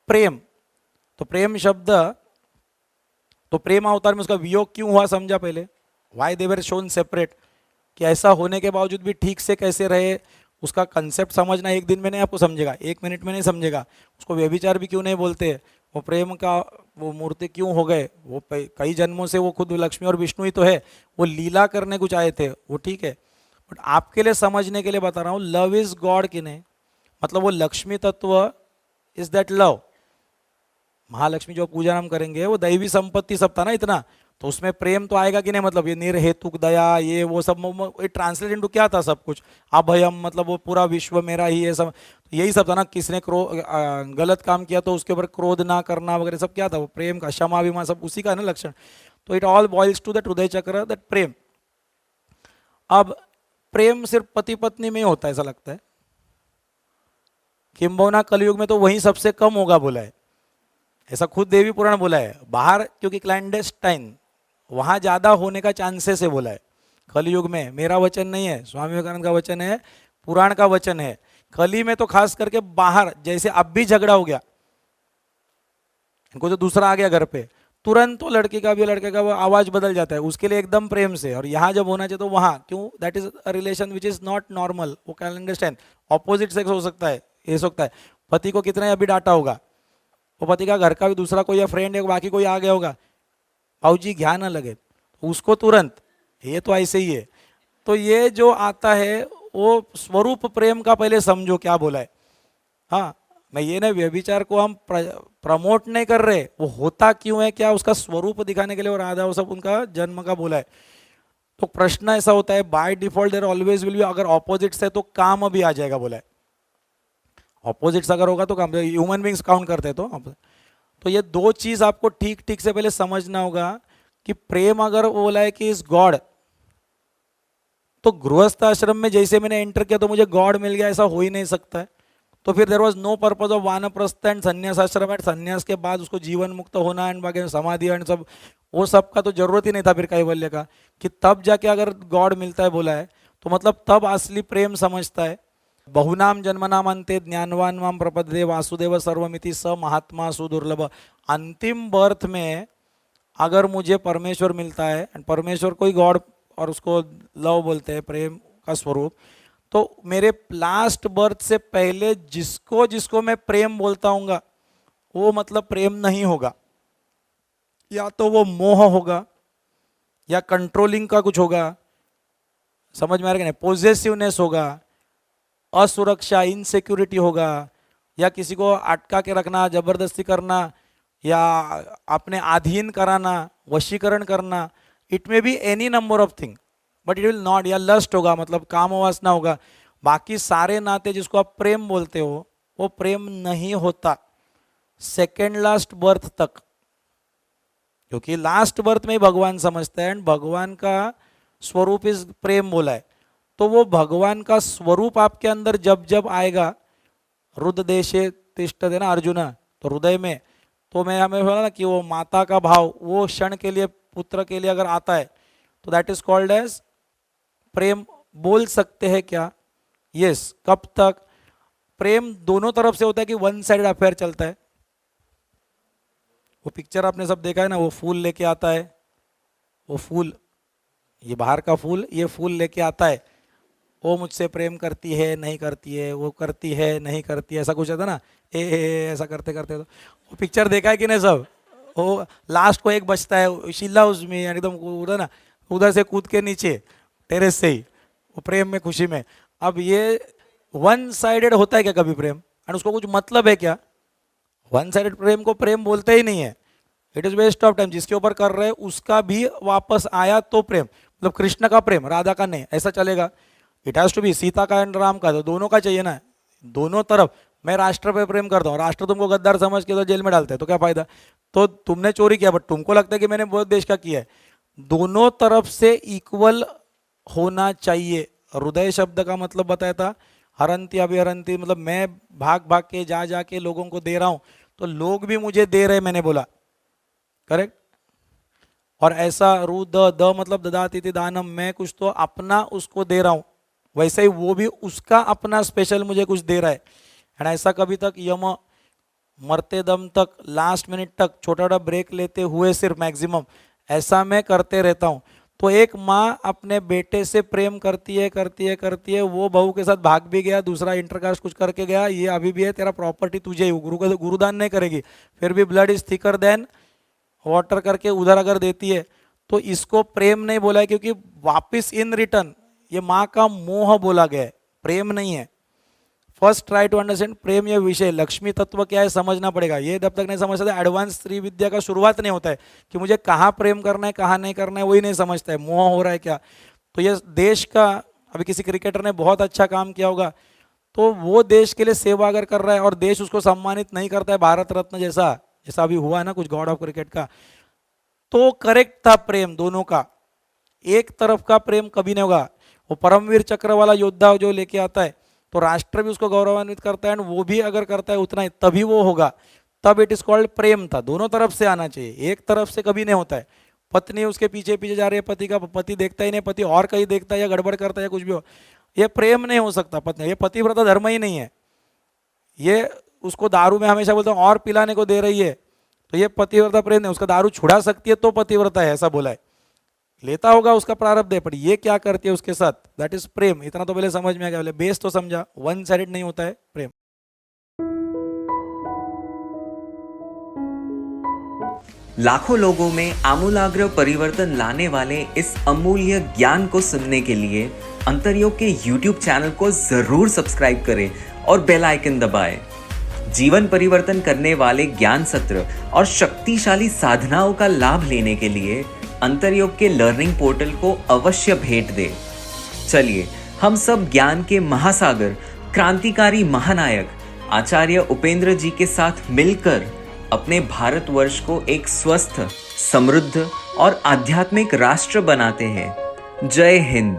प्रेम, तो प्रेम शब्द, तो प्रेम अवतार में उसका वियोग क्यों हुआ समझा पहले, why they were shown separate, कि ऐसा होने के बावजूद भी ठीक से कैसे रहे, उसका कंसेप्ट समझना एक दिन में नहीं आपको समझेगा, एक मिनट में नहीं समझेगा। उसको व्यभिचार भी क्यों नहीं बोलते, वो प्रेम का वो मूर्ति क्यों हो गए, वो कई जन्मों से वो खुद लक्ष्मी और विष्णु ही तो है, वो लीला करने कुछ आए थे, वो ठीक है। बट आपके लिए समझने के लिए बता रहा हूँ, लव इज गॉड कि नहीं, मतलब वो लक्ष्मी तत्व इज दैट लव। महालक्ष्मी जो पूजा हम करेंगे वो दैवी संपत्ति सब था ना इतना, तो उसमें प्रेम तो आएगा कि नहीं, मतलब ये निर्हेतुक दया ये वो सब ट्रांसलेट इनटू क्या था सब कुछ, अभयम मतलब वो पूरा विश्व मेरा ही है सब, तो यही सब था ना। किसने गलत काम किया तो उसके ऊपर क्रोध ना करना वगैरह सब क्या था, वो प्रेम का क्षमा विमा सब उसी का है ना लक्षण। तो it all boils to that हृदय चक्र, दैट प्रेम। अब प्रेम सिर्फ पति पत्नी में ही होता है ऐसा लगता है, किंबहुना कलयुग में तो वही सबसे कम होगा बोला है, ऐसा खुद देवी पुराण बोला है। बाहर क्योंकि क्लैंडेस्टाइन वहां ज्यादा होने का चांसेस है बोला है। कलयुग में मेरा वचन नहीं है, स्वामी विवेकानंद का वचन है, पुराण का वचन है। कली में तो खास करके बाहर, जैसे अब भी झगड़ा हो गया, इनको तो दूसरा आ गया घर पे, तुरंत तो लड़की का भी लड़के का वो आवाज बदल जाता है उसके लिए एकदम प्रेम से, और यहाँ जब होना चाहिए तो वहां क्यों, that is a relation which is not normal. वो कैन अंडरस्टैंड, ऑपोजिट सेक्स हो सकता है, ये सकता है। पति को कितने अभी डांटा होगा, वो पति का घर का भी दूसरा कोई या फ्रेंड है बाकी कोई आ गया होगा, जी घ्या ना लगे उसको तुरंत, ये तो ऐसे ही है। तो ये जो आता है वो स्वरूप प्रेम का पहले समझो क्या बोला है। हाँ, मैं ये ना व्यभिचार को हम प्रमोट नहीं कर रहे, वो होता क्यों है क्या उसका स्वरूप दिखाने के लिए, और राधा वो सब उनका जन्म का बोला है। तो प्रश्न ऐसा होता है, by default there always will be, अगर ऑपोजिट्स है तो काम भी आ जाएगा बोला है। ऑपोजिट्स अगर होगा तो काम, ह्यूमन बींग्स काउंट करते हैं तो ये दो चीज आपको ठीक ठीक से पहले समझना होगा कि प्रेम अगर बोला है कि इज गॉड, तो गृहस्थ आश्रम में जैसे मैंने एंटर किया तो मुझे गॉड मिल गया ऐसा हो ही नहीं सकता है। तो फिर there was no purpose of vanaprastha and sannyasa ashram and संन्यास के बाद उसको जीवन मुक्त होना एंड बाकी समाधि एंड सब, वो सब का तो जरूरत ही नहीं था फिर कैवल्य का, कि तब जाके अगर गॉड मिलता है बोला है तो मतलब तब असली प्रेम समझता है। बहुनाम जन्मनाम अंते ज्ञानवान माम प्रपदे वासुदेव सर्वमिति स महात्मा सुदुर्लभ। अंतिम बर्थ में अगर मुझे परमेश्वर मिलता है, एंड परमेश्वर कोई गॉड और उसको लव बोलते हैं प्रेम का स्वरूप, तो मेरे लास्ट बर्थ से पहले जिसको जिसको मैं प्रेम बोलता हूँगा वो मतलब प्रेम नहीं होगा, या तो वो मोह होगा या कंट्रोलिंग का कुछ होगा, समझ में आ रहा है कि नहीं, पोजेसिवनेस होगा, असुरक्षा इनसिक्योरिटी होगा, या किसी को अटका के रखना, जबरदस्ती करना, या अपने अधीन कराना, वशीकरण करना, it may be any number of thing, but it will not, या लस्ट होगा मतलब काम वासना होगा। बाकी सारे नाते जिसको आप प्रेम बोलते हो वो प्रेम नहीं होता सेकेंड लास्ट बर्थ तक, क्योंकि लास्ट बर्थ में ही भगवान समझता है, एंड भगवान का स्वरूप इस प्रेम बोला है। तो वो भगवान का स्वरूप आपके अंदर जब जब आएगा, रुद्र देशे तिष्ठ देना अर्जुन, तो हृदय में, तो मैं हमें बोला ना कि वो माता का भाव वो क्षण के लिए पुत्र के लिए अगर आता है तो दैट इज कॉल्ड एज प्रेम बोल सकते हैं क्या, यस। कब तक प्रेम दोनों तरफ से होता है कि वन साइड अफेयर चलता है। वो पिक्चर आपने सब देखा है ना, वो फूल लेके आता है, वो फूल, ये बाहर का फूल, ये फूल लेके आता है, वो मुझसे प्रेम करती है नहीं करती है, वो करती है नहीं करती है, ऐसा कुछ था ना, ऐसा करते करते तो वो पिक्चर देखा है कि नहीं सब। वो लास्ट को एक बचता है शीला उसमें एकदम उधर ना, उधर से कूद के नीचे टेरेस से ही, वो प्रेम में खुशी में। अब ये वन साइडेड होता है क्या कभी प्रेम, और उसको कुछ मतलब है क्या, वन साइडेड प्रेम को प्रेम बोलते ही नहीं है, it is waste of time. जिसके ऊपर कर रहे हैं उसका भी वापस आया तो प्रेम, मतलब कृष्ण का प्रेम राधा का नहीं, ऐसा चलेगा। It has to be Sita का एंड राम का, तो दोनों का चाहिए ना, दोनों तरफ। मैं राष्ट्र पे प्रेम करता हूँ, राष्ट्र तुमको गद्दार समझ के तो जेल में डालते हैं तो क्या फायदा, तो तुमने चोरी किया बट तुमको लगता है कि मैंने बहुत देश का किया है। दोनों तरफ से इक्वल होना चाहिए। हृदय शब्द का मतलब बताया था हरंती अभिहरंती, मतलब मैं भाग भाग के जा जाके लोगों को दे रहा हूँ तो लोग भी मुझे दे रहे, मैंने बोला करेक्ट। और ऐसा रू द मतलब ददाती थी दानम, मैं कुछ तो अपना उसको दे रहा हूँ, वैसे ही वो भी उसका अपना स्पेशल मुझे कुछ दे रहा है। एंड ऐसा कभी तक यम मरते दम तक, लास्ट मिनट तक, छोटा छोटा ब्रेक लेते हुए सिर्फ मैक्सिमम, ऐसा मैं करते रहता हूँ। तो एक माँ अपने बेटे से प्रेम करती है करती है करती है, वो बहू के साथ भाग भी गया, दूसरा इंटरकास्ट कुछ करके गया, ये अभी भी है, तेरा प्रॉपर्टी तुझे ही, गुरुदान नहीं करेगी, फिर भी blood is thicker than water करके उधर अगर देती है, तो इसको प्रेम नहीं बोला है, क्योंकि वापिस इन रिटर्न ये माँ का मोह बोला गया है, प्रेम नहीं है। फर्स्ट ट्राई टू अंडरस्टैंड प्रेम ये विषय, लक्ष्मी तत्व क्या है समझना पड़ेगा। ये जब तक नहीं समझ सकते, एडवांस स्त्री विद्या का शुरुआत नहीं होता है कि मुझे कहाँ प्रेम करना है कहाँ नहीं करना है, वही नहीं समझता है, मोह हो रहा है क्या। तो ये देश का, अभी किसी क्रिकेटर ने बहुत अच्छा काम किया होगा, तो वो देश के लिए सेवा अगर कर रहा है और देश उसको सम्मानित नहीं करता है भारत रत्न जैसा, जैसा अभी हुआ है ना कुछ गॉड ऑफ क्रिकेट का, तो करेक्ट था प्रेम दोनों का, एक तरफ का प्रेम कभी नहीं होगा। वो परमवीर चक्र वाला योद्धा जो लेके आता है, तो राष्ट्र भी उसको गौरवान्वित करता है, और वो भी अगर करता है उतना ही, तभी वो होगा, तब इट इज कॉल्ड प्रेम था। दोनों तरफ से आना चाहिए, एक तरफ से कभी नहीं होता है। पत्नी उसके पीछे पीछे जा रही है, पति का, पति देखता ही नहीं, पति और कहीं देखता है या गड़बड़ करता है या कुछ भी हो, ये प्रेम नहीं हो सकता। पत्नी, ये पतिव्रता धर्म ही नहीं है। ये उसको दारू में हमेशा बोलता हूँ और पिलाने को दे रही है, तो ये पतिव्रता प्रेम नहीं। उसका दारू छुड़ा सकती है तो पतिव्रता है, ऐसा बोला है। लेता होगा उसका प्रारब्ध है, पर ये क्या करती है उसके साथ, दैट इज प्रेम। इतना तो पहले समझ में आ गया, पहले बेस तो समझा, वन साइडेड नहीं होता है प्रेम। लाखों लोगों में आमूलाग्र परिवर्तन लाने वाले इस अमूल्य ज्ञान को सुनने के लिए अंतर्योग के YouTube चैनल को जरूर सब्सक्राइब करें और बेल आइकन दबाएं। जीवन परिवर्तन करने वाले ज्ञान सत्र और शक्तिशाली साधनाओं का लाभ लेने के लिए अंतर्योग के लर्निंग पोर्टल को अवश्य भेंट दें। चलिए हम सब ज्ञान के महासागर, क्रांतिकारी महानायक आचार्य उपेंद्र जी के साथ मिलकर अपने भारतवर्ष को एक स्वस्थ, समृद्ध और आध्यात्मिक राष्ट्र बनाते हैं। जय हिंद।